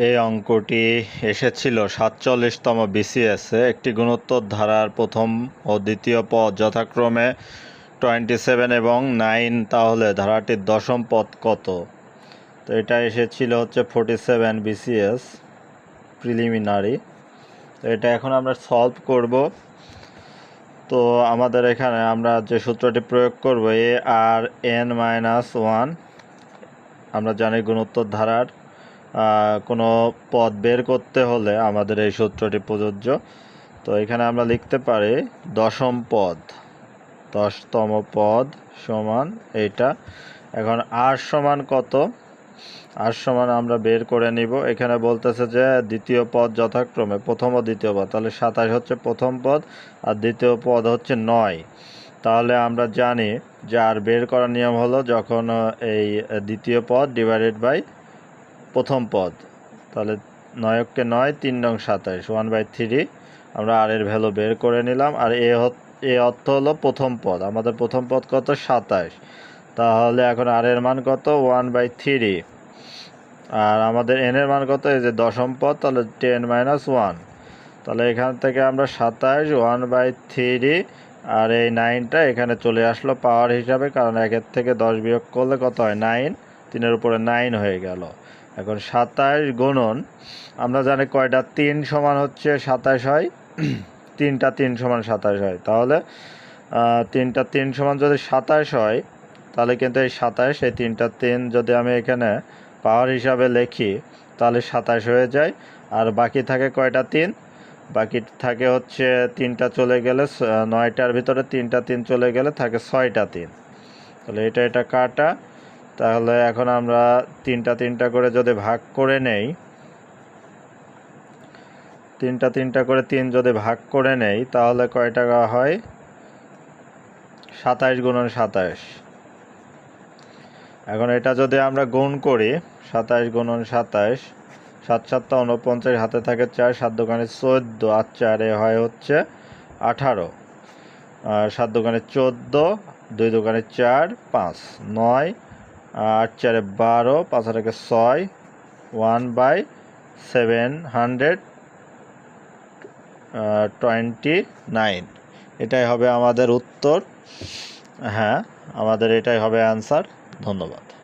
এই অঙ্কটি এসেছিল ৪৭তম বিসিএসে। একটি গুণোত্তর ধারার প্রথম ও দ্বিতীয় পদ যথাক্রমে 27 এবং 9, তাহলে ধারাটির দশম পদ কত? তো এটা এসেছিল হচ্ছে 47 বিসিএস প্রিলিমিনারি। তো এটা এখন আমরা সলভ করব। তো আমাদের এখানে আমরা যে সূত্রটি প্রয়োগ করব, ARn-1, আমরা জানি গুণোত্তর ধারার কোনো পদ বের করতে হলে আমাদের এই সূত্রটি প্রযোজ্য। তো এখানে আমরা লিখতে পারি দশম পদ, 10তম পদ সমান এইটা। এখন আর সমান কত? আর সমান আমরা বের করে নিব। এখানে বলতেছে যে দ্বিতীয় পদ যথাক্রমে প্রথম ও দ্বিতীয় পদ, তাহলে 27 হচ্ছে প্রথম পদ আর দ্বিতীয় পদ হচ্ছে 9। তাহলে আমরা জানি যে আর বের করার নিয়ম হলো যখন এই দ্বিতীয় পদ ডিভাইডেড বাই প্রথম পদ, তাহলে 9কে 9, 3 নং 27, 1/3 আমরা আর এর ভ্যালু বের করে নিলাম। আর এ অর্থ হলো প্রথম পদ, আমাদের প্রথম পদ কত? 27। তাহলে এখন আর এর মান কত? 1/3। আর আমাদের এন এর মান কত? এই যে দশম পদ, তাহলে 10 - 1। তাহলে এখান থেকে আমরা 27 1/3 আর এই 9টা এখানে চলে আসলো পাওয়ার হিসাবে, কারণ 1-এর থেকে 10 বিয়োগ করলে কত হয়? 9। 3-এর উপরে 9 হয়ে গেল। এখন 27 গুণন, আমরা জানি কয়টা 3 সমান হচ্ছে 27 হয়, 3টা 3 সমান 27 হয়। তাহলে 3টা 3 সমান যদি 27 হয়, তাহলে কিন্তু এই 27, এই 3টা 3 যদি আমি এখানে পাওয়ার হিসাবে লিখি তাহলে 27 হয়ে যায়। আর বাকি থাকে কয়টা 3? বাকি থাকে হচ্ছে 3টা চলে গেলে, 9টার ভিতরে 3টা 3 চলে গেলে থাকে 6টা 3। তাহলে এটা কাটা। তাহলে এখন আমরা 3টা করে যদি ভাগ করে নেই, 3টা করে 3 যদি ভাগ করে নেই, তাহলে কয় টাকা হয়? 27 গুণন 27। এখন এটা যদি আমরা গুণ করি, 27 গুণন 27, 7 × 7 = 49, হাতে থাকে 4, 7 × 2 = 14, আর 4 হয় হচ্ছে 18, আর 7 × 2 = 14, 2 × 2 = 4, 5, 9, 8 × 4 = 12, 5 × 8 = 6, 1/729। এটাই হবে আমাদের উত্তর। হ্যাঁ, আমাদের এটাই হবে অ্যান্সার। ধন্যবাদ।